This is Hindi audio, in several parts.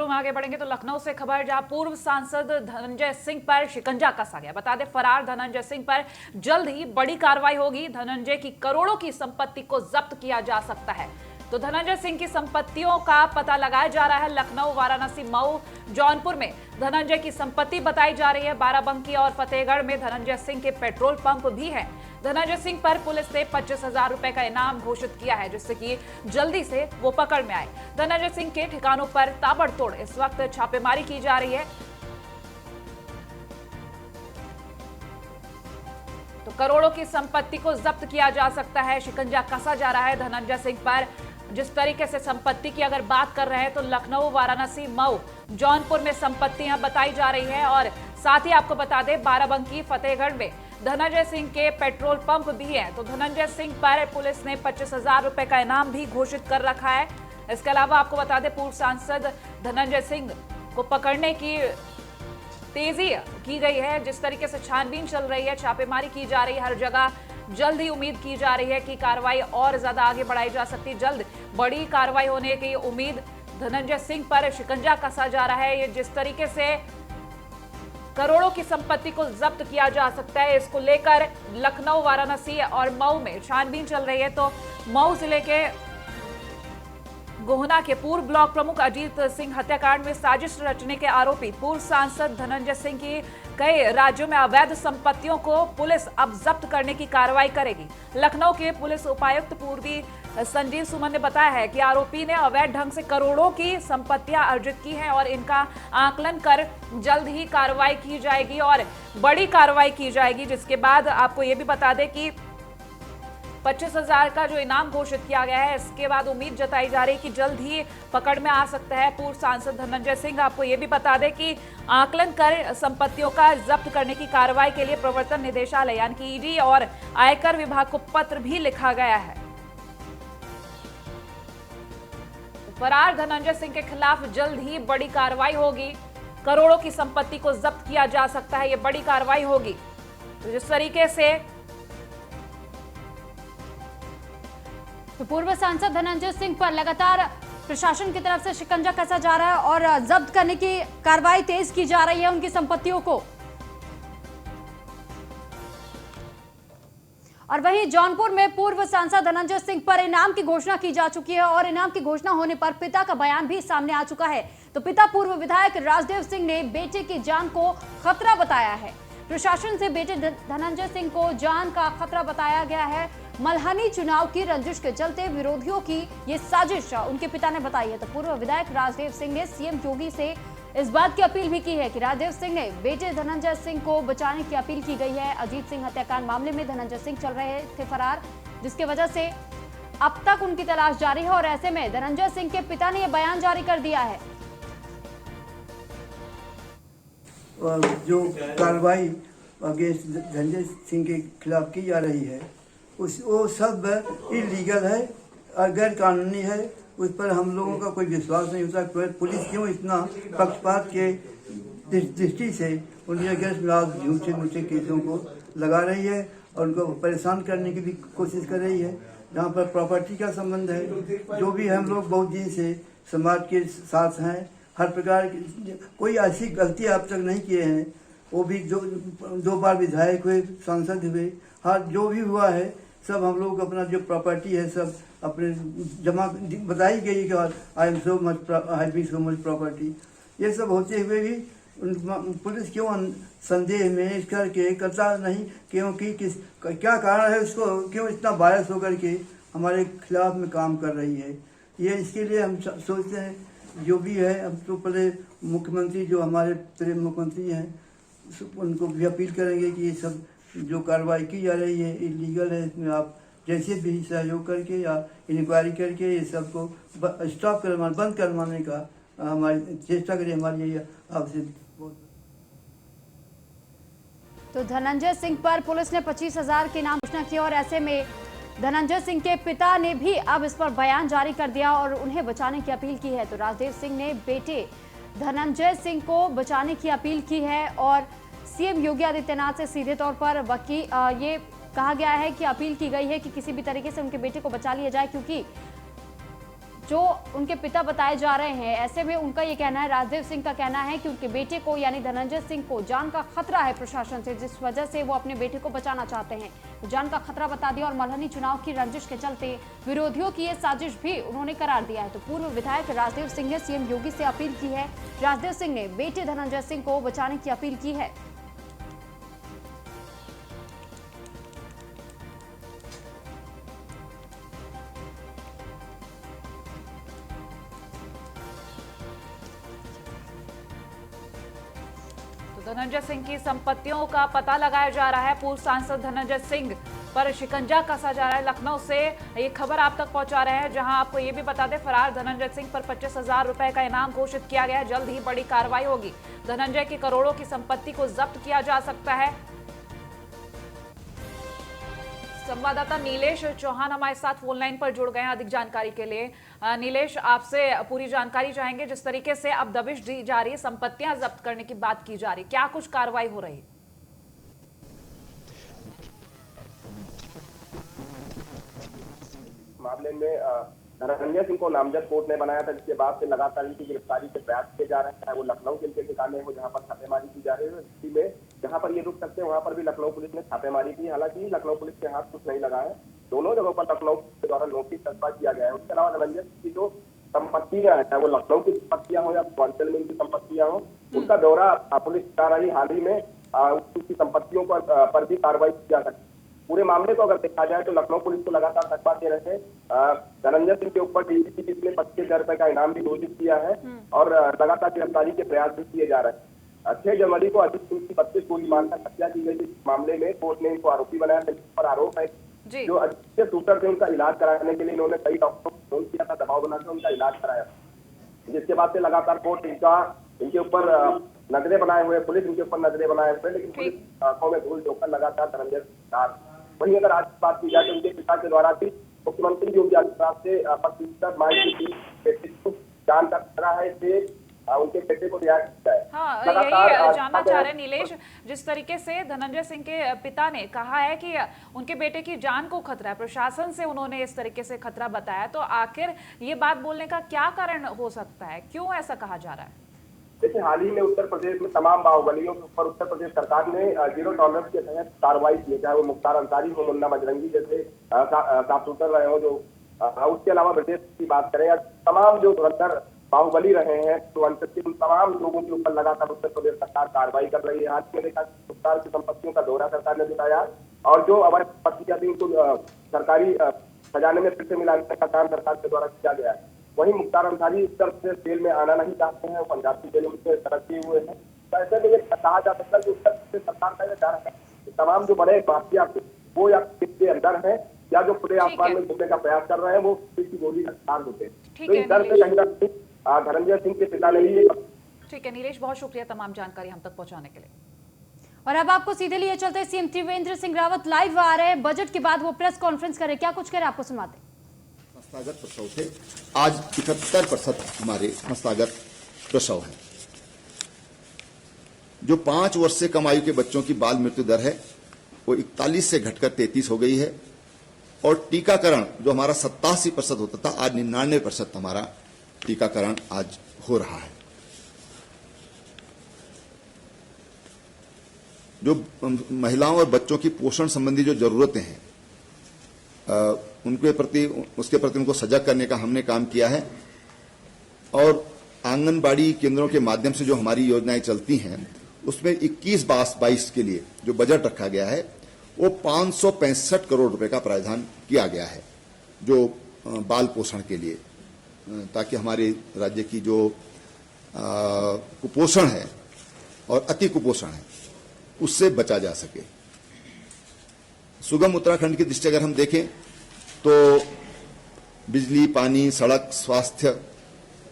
खबरों में आगे बढ़ेंगे तो लखनऊ से खबर, जहां पूर्व सांसद धनंजय सिंह पर शिकंजा कसा गया। बता दें, फरार धनंजय सिंह पर जल्द ही बड़ी कार्रवाई होगी। धनंजय की करोड़ों की संपत्ति को जब्त किया जा सकता है। तो धनंजय सिंह की संपत्तियों का पता लगाया जा रहा है। लखनऊ, वाराणसी, मऊ, जौनपुर में धनंजय की संपत्ति बताई जा रही है। बाराबंकी और फतेहगढ़ में धनंजय सिंह के पेट्रोल पंप भी हैं। धनंजय सिंह पर पुलिस ने 25,000 रुपए का इनाम घोषित किया है, जिससे कि जल्दी से वो पकड़ में आए। धनंजय सिंह के ठिकानों पर ताबड़तोड़ इस वक्त छापेमारी की जा रही है। तो करोड़ों की संपत्ति को जब्त किया जा सकता है। शिकंजा कसा जा रहा है धनंजय सिंह पर। जिस तरीके से संपत्ति की अगर बात कर रहे हैं तो लखनऊ, वाराणसी, मऊ, जौनपुर में संपत्तियां बताई जा रही है। और साथ ही आपको बता दें, बाराबंकी, फतेहगढ़ में धनंजय सिंह के पेट्रोल पंप भी हैं। तो धनंजय सिंह पर पुलिस ने 25,000 रुपए का इनाम भी घोषित कर रखा है। इसके अलावा आपको बता दें, पूर्व सांसद धनंजय सिंह को पकड़ने की तेजी की गई है। जिस तरीके से छानबीन चल रही है, छापेमारी की जा रही है हर जगह, जल्द ही उम्मीद की जा रही है कि कार्रवाई और ज्यादा आगे बढ़ाई जा सकती है। जल्द बड़ी कार्रवाई होने की उम्मीद। धनंजय सिंह पर शिकंजा कसा जा रहा है। ये जिस तरीके से करोड़ों की संपत्ति को जब्त किया जा सकता है, इसको लेकर लखनऊ, वाराणसी और मऊ में छानबीन चल रही है। तो मऊ जिले के गोहना के पूर्व ब्लॉक प्रमुख अजीत सिंह हत्याकांड में साजिश रचने के आरोपी पूर्व सांसद धनंजय सिंह की कई राज्यों में अवैध संपत्तियों को पुलिस अब जब्त करने की कार्रवाई करेगी। लखनऊ के पुलिस उपायुक्त पूर्वी संजीव सुमन ने बताया है कि आरोपी ने अवैध ढंग से करोड़ों की संपत्तियां अर्जित की हैं और इनका आकलन कर जल्द ही कार्रवाई की जाएगी और बड़ी कार्रवाई की जाएगी। जिसके बाद आपको ये भी बता दें कि 25,000 का जो इनाम घोषित किया गया है, इसके बाद उम्मीद जताई जा रही है कि जल्द ही पकड़ में आ सकता है पूर्व सांसद धनंजय सिंह। आपको ये भी बता दें कि आकलन कर संपत्तियों का जब्त करने की कार्रवाई के लिए प्रवर्तन निदेशालय यानी कि ईडी और आयकर विभाग को पत्र भी लिखा गया है। फरार धनंजय सिंह के खिलाफ जल्द ही बड़ी कार्रवाई होगी। करोड़ों की संपत्ति को जब्त किया जा सकता है, ये बड़ी कार्रवाई होगी। तो जिस तरीके से तो पूर्व सांसद धनंजय सिंह पर लगातार प्रशासन की तरफ से शिकंजा कसा जा रहा है और जब्त करने की कार्रवाई तेज की जा रही है उनकी संपत्तियों को। और वहीं जौनपुर में पूर्व सांसद धनंजय सिंह पर इनाम की घोषणा की जा चुकी है और इनाम की घोषणा होने पर पिता का बयान भी सामने आ चुका है। तो पिता पूर्व विधायक राजदेव सिंह ने बेटे की जान को खतरा बताया है। प्रशासन से बेटे धनंजय सिंह को जान का खतरा बताया गया है। मल्हनी चुनाव की रंजिश के चलते विरोधियों की ये साजिश उनके पिता ने बताई है। तो पूर्व विधायक राजदेव सिंह ने सीएम योगी से इस बात की अपील भी की है कि राजदेव सिंह ने बेटे धनंजय सिंह को बचाने की अपील की गई है। अजीत सिंह हत्याकांड मामले में धनंजय सिंह चल रहे थे फरार, जिसकी वजह से अब तक उनकी तलाश जारी है और ऐसे में धनंजय सिंह के पिता ने यह बयान जारी कर दिया है। जो कार्रवाई अगेंस्ट धनंजय सिंह के खिलाफ की जा रही है वो सब इलीगल है और गैर कानूनी है। उस पर हम लोगों का कोई विश्वास नहीं होता। पुलिस क्यों इतना पक्षपात के दृष्टि से उनके अगेंस्ट झूठे मूठे केसों को लगा रही है और उनको परेशान करने की भी कोशिश कर रही है। जहाँ पर प्रॉपर्टी का संबंध है, जो भी हम लोग बहुत दिन से समाज के साथ हैं, हर प्रकार की कोई ऐसी गलती अब तक नहीं किए हैं। वो भी दो बार विधायक हुए, सांसद हुए, हर जो भी हुआ है सब हम लोग अपना जो प्रॉपर्टी है सब अपने जमा बताई गई कि I am so much having so much property. ये सब होते हुए भी पुलिस क्यों संदेह में इस करके करता नहीं, क्योंकि क्या कारण है उसको क्यों इतना बायस होकर के हमारे खिलाफ में काम कर रही है। ये इसके लिए हम सोचते हैं जो भी है, हम तो पहले मुख्यमंत्री जो हमारे प्रिय मुख्यमंत्री हैं उनको भी अपील करेंगे कि ये सब जो कार्रवाई की जा रही है इलीगल है। इसमें आप जैसे भी सहयोग करके या इंक्वायरी करके ये सबको स्टॉप करवाने, बंद करवाने का हमारी चेष्टा करिए। हमारी यही आपसे तो धनंजय सिंह पर पुलिस ने 25,000 की इनाम घोषणा की और ऐसे में धनंजय सिंह के पिता ने भी अब इस पर बयान जारी कर दिया और उन्हें बचाने की अपील की है। तो राजदेव सिंह ने बेटे धनंजय सिंह को बचाने की अपील की है और सीएम योगी आदित्यनाथ से सीधे तौर पर ये कहा गया है कि अपील की गई है कि किसी भी तरीके से उनके बेटे को बचा लिया जाए, क्योंकि जो उनके पिता बताए जा रहे हैं, ऐसे में उनका ये कहना है, राजदेव सिंह का कहना है कि उनके बेटे को यानी धनंजय सिंह को जान का खतरा है प्रशासन से, जिस वजह से वो अपने बेटे को बचाना चाहते हैं। तो जान का खतरा बता दिया और मल्हनी चुनाव की रंजिश के चलते विरोधियों की ये साजिश भी उन्होंने करार दिया है। तो पूर्व विधायक राजदेव सिंह ने सीएम योगी से अपील की है। राजदेव सिंह ने बेटे धनंजय सिंह को बचाने की अपील की है। धनंजय सिंह की संपत्तियों का पता लगाया जा रहा है। पूर्व सांसद धनंजय सिंह पर शिकंजा कसा जा रहा है। लखनऊ से ये खबर आप तक पहुंचा रहे हैं, जहां आपको ये भी बता दें, फरार धनंजय सिंह पर 25,000 रुपए का इनाम घोषित किया गया है। जल्द ही बड़ी कार्रवाई होगी। धनंजय की करोड़ों की संपत्ति को जब्त किया जा सकता है। संवाददाता नीलेश चौहान हमारे साथ फोन लाइन पर जुड़ गए हैं अधिक जानकारी के लिए। नीलेश, आपसे पूरी जानकारी चाहेंगे। जिस तरीके से अब दबिश दी जा रही है, संपत्तियां जब्त करने की बात की जा रही है, क्या कुछ कार्रवाई हो रही है? मामले में धनंजय सिंह को नामजद कोर्ट ने बनाया था, जिसके बाद से लगातार इनकी गिरफ्तारी के प्रयास किए जा रहे हैं। वो लखनऊ के इनके ठिकाने हो जहां पर छापेमारी की जा रही है, इसी में जहां पर ये रुक सकते हैं वहां पर भी लखनऊ पुलिस ने छापेमारी की। हालांकि लखनऊ पुलिस के हाथ कुछ नहीं लगा है। दोनों जगहों पर लखनऊ के द्वारा नोटिस तस्बा किया गया है। उसके अलावा धनंजय सिंह की जो संपत्तियां हैं, चाहे वो लखनऊ की संपत्तियां हो या पूर्वांचल में उनकी संपत्तियां हो, उनका दौरा पुलिस करा रही। हाल ही में उनकी संपत्तियों पर भी कार्रवाई की जा सकती है। पूरे मामले को अगर देखा जाए तो लखनऊ पुलिस को लगातार तकबा दे रहे हैं। धनंजय सिंह के ऊपर डीजीपी ने 25,000 रुपए का इनाम भी घोषित किया है और लगातार गिरफ्तारी के प्रयास भी किए जा रहे हैं। 6 जनवरी को अजीत सिंह की 25 गोली मारकर हत्या की गई थी। इस मामले में कोर्ट ने इनको आरोपी बनाया था। जिस पर आरोप है जो अजीत शूटर थे, उनका इलाज कराने के लिए इन्होंने कई डॉक्टरों को फोन किया था, दबाव बनाकर उनका इलाज कराया, जिसके बाद से लगातार कोर्ट इनके ऊपर नजरें बनाए हुए, पुलिस इनके ऊपर नजरें बनाए हुए, लेकिन पुलिस आंखों में धूल झोंककर लगातार धनंजय सिंह। वहीं अगर आज बात की जाए तो उनके पिता के द्वारा भी मुख्यमंत्री योगी आदित्यनाथ से पत्र मांग की बेटे को जान का खतरा है, इसलिए उनके बेटे को रिहा किया है। हाँ, यही जानना चाह रहे हैं नीलेश, जिस तरीके से धनंजय सिंह के पिता ने कहा है कि उनके बेटे की जान को खतरा है, प्रशासन से उन्होंने इस तरीके से खतरा बताया, तो आखिर ये बात बोलने का क्या कारण हो सकता है, क्यों ऐसा कहा जा रहा है? देखिए, हाल ही में उत्तर प्रदेश में तमाम बाहुबलियों के ऊपर उत्तर प्रदेश सरकार ने जीरो टॉलरेंस के तहत कार्रवाई की है, चाहे वो मुख्तार अंसारी हो, मुन्ना बजरंगी जैसे साफ सुथर रहे हो, जो उसके अलावा ब्रजेश की बात करें या तमाम जो धुरंधर बाहुबली रहे हैं, तो उन तमाम लोगों के ऊपर लगातार उत्तर प्रदेश सरकार कार्रवाई कर रही है। आज में देखा मुख्तार की संपत्तियों का दौरा सरकार ने दिखाया और जो अवैध संपत्तियां थी उनको सरकारी खजाने में फिर से मिलाने का काम सरकार के द्वारा किया गया है। वहीं मुख्तार अंसारी उत्तर प्रदेश जेल में आना नहीं चाहते हैं, पंजाब की जेलों में तरक्की हुए हैं। तो ऐसे में ये कहा जा सकता है कि उत्तर प्रदेश सरकार का यह डर है कि तमाम जो बड़े माफिया वो या इसके अंदर है या जो खुले आसमान में घूमने का प्रयास कर रहे हैं, वो किसी गोली का शिकार होते हैं। तो इस डर से कहीं ना कहीं धनंजय सिंह के पिता ने ही। ठीक है नीलेश, बहुत शुक्रिया तमाम जानकारी हम तक पहुंचाने के लिए। और अब आपको सीधे लिए चलते सीएम त्रिवेंद्र सिंह रावत लाइव आ रहे हैं। बजट के बाद वो प्रेस कॉन्फ्रेंस करे, क्या कुछ करे आपको सुनाते हैं। संस्थागत प्रसव थे, आज 71% हमारे संस्थागत प्रसव है। जो 5 वर्ष से कम आयु के बच्चों की बाल मृत्यु दर है वो 41 से घटकर 33 हो गई है और टीकाकरण जो हमारा 87% होता था, आज 99% हमारा टीकाकरण आज हो रहा है। जो महिलाओं और बच्चों की पोषण संबंधी जो जरूरतें हैं उसके प्रति उनको सजग करने का हमने काम किया है और आंगनबाड़ी केंद्रों के माध्यम से जो हमारी योजनाएं चलती हैं उसमें 21-22 के लिए जो बजट रखा गया है वो 565 करोड़ रुपए का प्रावधान किया गया है जो बाल पोषण के लिए, ताकि हमारे राज्य की जो कुपोषण है और अति कुपोषण है उससे बचा जा सके। सुगम उत्तराखंड की दृष्टि अगर हम देखें तो बिजली, पानी, सड़क, स्वास्थ्य,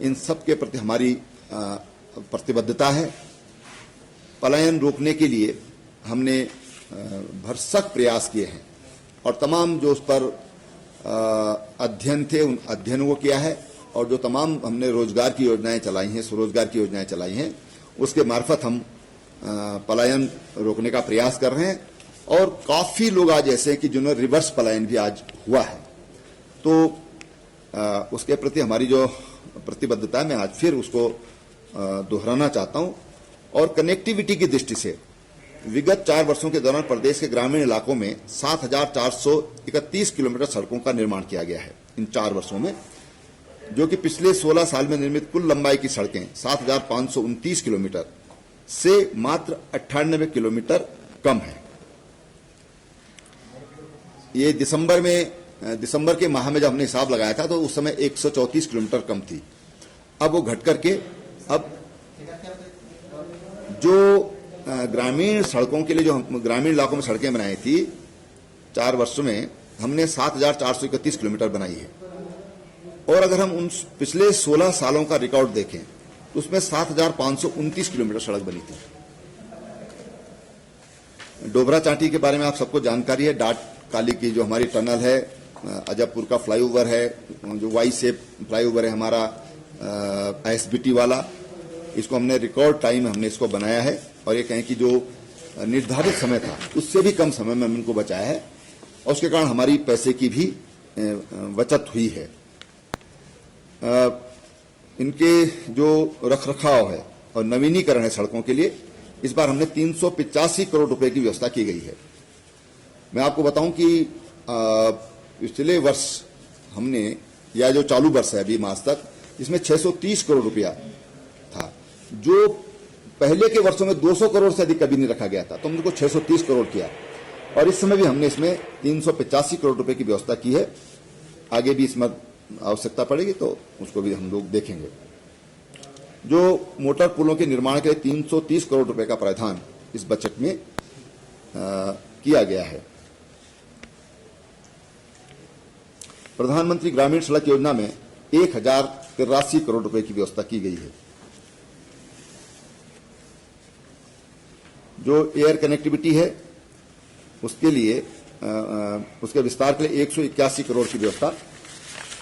इन सब के प्रति हमारी प्रतिबद्धता है। पलायन रोकने के लिए हमने भरसक प्रयास किए हैं और तमाम जो उस पर अध्ययन थे उन अध्ययनों को किया है और जो तमाम हमने रोजगार की योजनाएं चलाई हैं, स्वरोजगार की योजनाएं चलाई हैं, उसके मार्फत हम पलायन रोकने का प्रयास कर रहे हैं और काफी लोग आज ऐसे हैं कि जिन्होंने रिवर्स पलायन भी आज हुआ है। तो उसके प्रति हमारी जो प्रतिबद्धता है मैं आज फिर उसको दोहराना चाहता हूं। और कनेक्टिविटी की दृष्टि से विगत 4 वर्षों के दौरान प्रदेश के ग्रामीण इलाकों में 7,431 किलोमीटर सड़कों का निर्माण किया गया है इन 4 वर्षों में, जो कि पिछले 16 साल में निर्मित कुल लंबाई की सड़कें 7,529 किलोमीटर से मात्र 98 किलोमीटर कम है। ये दिसंबर के माह में जब हमने हिसाब लगाया था तो उस समय 134 किलोमीटर कम थी। अब वो घट करके अब जो ग्रामीण सड़कों के लिए जो ग्रामीण इलाकों में सड़कें बनाई थी 4 वर्षों में हमने 7,431 किलोमीटर बनाई है। और अगर हम उन पिछले 16 सालों का रिकॉर्ड देखें तो उसमें 7,529 किलोमीटर सड़क बनी थी। डोबरा चांटी के बारे में आप सबको जानकारी है। डाट काली की जो हमारी टनल है, अजबपुर का फ्लाईओवर है, जो वाई शेप फ्लाईओवर है हमारा एसबीटी वाला, इसको हमने रिकॉर्ड टाइम में हमने इसको बनाया है। और ये कहें कि जो निर्धारित समय था उससे भी कम समय में हम इनको बचाया है और उसके कारण हमारी पैसे की भी बचत हुई है। इनके जो रखरखाव है और नवीनीकरण है सड़कों के लिए, इस बार हमने 385 करोड़ रुपए की व्यवस्था की गई है। मैं आपको बताऊं कि पिछले वर्ष हमने, या जो चालू वर्ष है अभी मार्च तक, इसमें 630 करोड़ रुपया था, जो पहले के वर्षों में 200 करोड़ से अधिक कभी नहीं रखा गया था। तो हमने को 630 करोड़ किया और इस समय भी हमने इसमें 385 करोड़ रुपए की व्यवस्था की है। आगे भी इसमें आवश्यकता पड़ेगी तो उसको भी हम लोग देखेंगे। जो मोटर पुलों के निर्माण के लिए 330 करोड़ रुपए का प्रावधान इस बजट में किया गया है। प्रधानमंत्री ग्रामीण सड़क योजना में 1,083 करोड़ रुपए की व्यवस्था की गई है। जो एयर कनेक्टिविटी है उसके लिए उसके विस्तार के लिए 181 करोड़ की व्यवस्था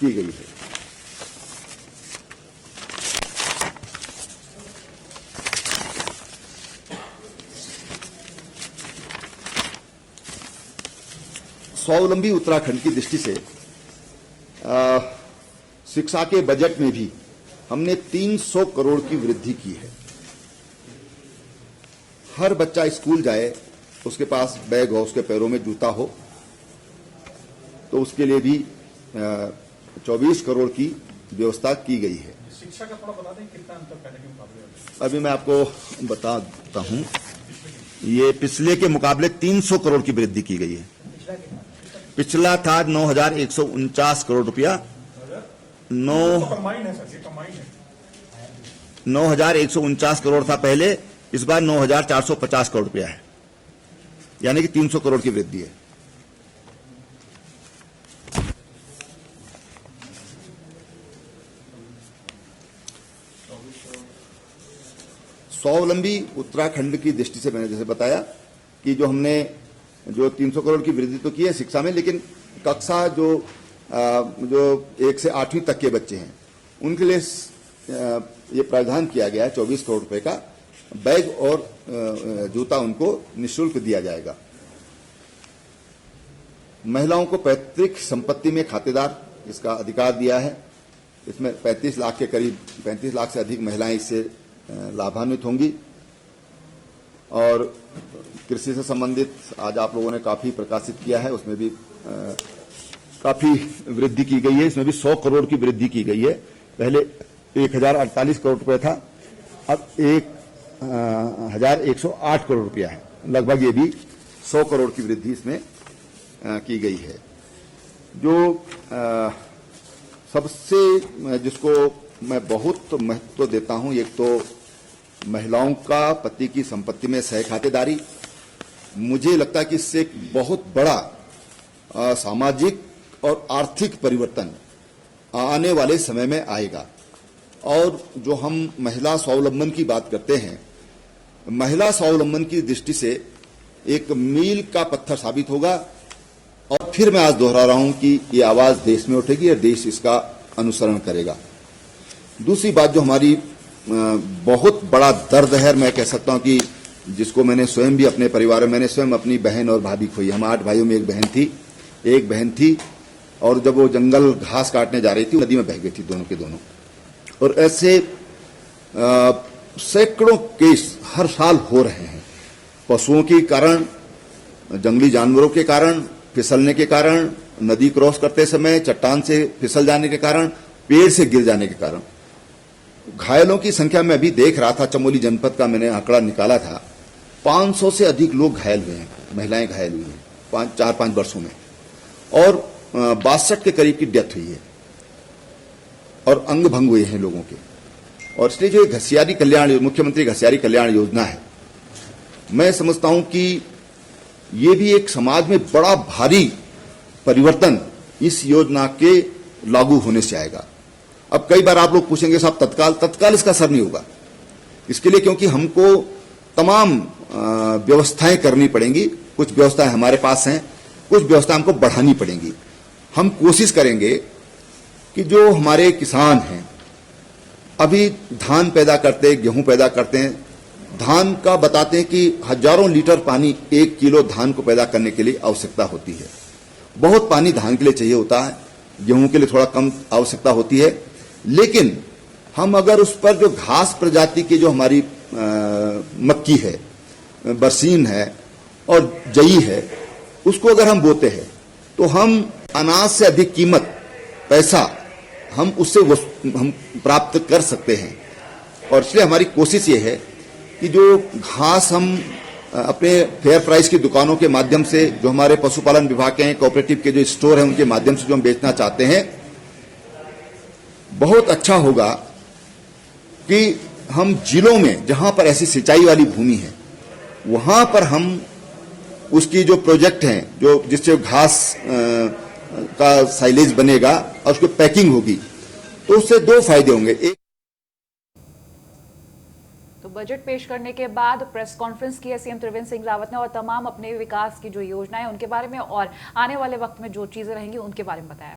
की गई है। स्वावलंबी उत्तराखंड की दृष्टि से शिक्षा के बजट में भी हमने 300 करोड़ की वृद्धि की है। हर बच्चा स्कूल जाए, उसके पास बैग हो, उसके पैरों में जूता हो, तो उसके लिए भी 24 करोड़ की व्यवस्था की गई है। शिक्षा का थोड़ा बता दें कितना अंतर पहले के मुकाबले? अभी मैं आपको बताता हूं, ये पिछले के मुकाबले 300 करोड़ की वृद्धि की गई है। पिछला था 9,149 करोड़ रुपया, 9,149 करोड़ था पहले, इस बार 9,450 करोड़ रुपया है, यानी कि 300 करोड़ की वृद्धि है। स्वावलंबी उत्तराखंड की दृष्टि से मैंने जैसे बताया कि जो हमने 300 करोड़ की वृद्धि तो की है शिक्षा में, लेकिन कक्षा जो 1 से 8वीं तक के बच्चे हैं उनके लिए ये प्रावधान किया गया है 24 करोड़ रुपए का। बैग और जूता उनको निःशुल्क दिया जाएगा। महिलाओं को पैतृक संपत्ति में खातेदार इसका अधिकार दिया है। इसमें 35 लाख के करीब 35 लाख से अधिक महिलाएं इससे लाभान्वित होंगी। और कृषि से संबंधित आज आप लोगों ने काफी प्रकाशित किया है, उसमें भी काफी वृद्धि की गई है। इसमें भी 100 करोड़ की वृद्धि की गई है। पहले 1,048 करोड़ रुपए था, अब 1,108 करोड़ रुपया है। लगभग ये भी 100 करोड़ की वृद्धि इसमें की गई है। जो सबसे जिसको मैं बहुत महत्व देता हूं, एक तो महिलाओं का पति की संपत्ति में सह खातेदारी। मुझे लगता है कि इससे एक बहुत बड़ा सामाजिक और आर्थिक परिवर्तन आने वाले समय में आएगा। और जो हम महिला स्वावलंबन की बात करते हैं, महिला स्वावलंबन की दृष्टि से एक मील का पत्थर साबित होगा। और फिर मैं आज दोहरा रहा हूं कि ये आवाज देश में उठेगी और देश इसका अनुसरण करेगा। दूसरी बात जो हमारी बहुत बड़ा दर्द है, मैं कह सकता हूं कि जिसको मैंने स्वयं भी अपने परिवार में, मैंने स्वयं अपनी बहन और भाभी खोई। हम 8 भाइयों में एक बहन थी और जब वो जंगल घास काटने जा रही थी नदी में बह गई थी दोनों के दोनों। और ऐसे सैकड़ों केस हर साल हो रहे हैं, पशुओं के कारण, जंगली जानवरों के कारण, फिसलने के कारण, नदी क्रॉस करते समय चट्टान से फिसल जाने के कारण, पेड़ से गिर जाने के कारण। घायलों की संख्या में अभी देख रहा था, चमोली जनपद का मैंने आंकड़ा निकाला था, 500 से अधिक लोग घायल हुए हैं, महिलाएं घायल हुई हैं 4-5 वर्षों में, और 62 के करीब की डेथ हुई है और अंग भंग हुए हैं लोगों के। और इसलिए जो घसियारी कल्याण, मुख्यमंत्री घसियारी कल्याण योजना है, मैं समझता हूं कि ये भी एक समाज में बड़ा भारी परिवर्तन इस योजना के लागू होने से आएगा। अब कई बार आप लोग पूछेंगे साहब तत्काल इसका असर नहीं होगा, इसके लिए क्योंकि हमको तमाम व्यवस्थाएं करनी पड़ेंगी। कुछ व्यवस्थाएं हमारे पास हैं, कुछ व्यवस्थाएं हमको बढ़ानी पड़ेंगी। हम कोशिश करेंगे कि जो हमारे किसान हैं, अभी धान पैदा करते हैं, गेहूं पैदा करते हैं, धान का बताते हैं कि हजारों लीटर पानी 1 किलो धान को पैदा करने के लिए आवश्यकता होती है। बहुत पानी धान के लिए चाहिए होता है, गेहूं के लिए थोड़ा कम आवश्यकता होती है। लेकिन हम अगर उस पर जो घास प्रजाति की जो हमारी मक्की है, बरसीन है और जई है, उसको अगर हम बोते हैं तो हम अनाज से अधिक कीमत, पैसा हम उससे हम प्राप्त कर सकते हैं। और इसलिए हमारी कोशिश ये है कि जो घास हम अपने फेयर प्राइस की दुकानों के माध्यम से, जो हमारे पशुपालन विभाग के हैं, कोऑपरेटिव के जो स्टोर हैं, उनके माध्यम से जो हम बेचना चाहते हैं, बहुत अच्छा होगा कि हम जिलों में जहां पर ऐसी सिंचाई वाली भूमि है, वहां पर हम उसकी जो प्रोजेक्ट हैं, जो जिससे घास का साइलेज बनेगा और उसकी पैकिंग होगी, तो उससे 2 फायदे होंगे। एक, तो बजट पेश करने के बाद प्रेस कॉन्फ्रेंस की है सीएम त्रिवेंद्र सिंह रावत ने और तमाम अपने विकास की जो योजनाएं उनके बारे में और आने वाले वक्त में जो चीजें रहेंगी उनके बारे में बताया।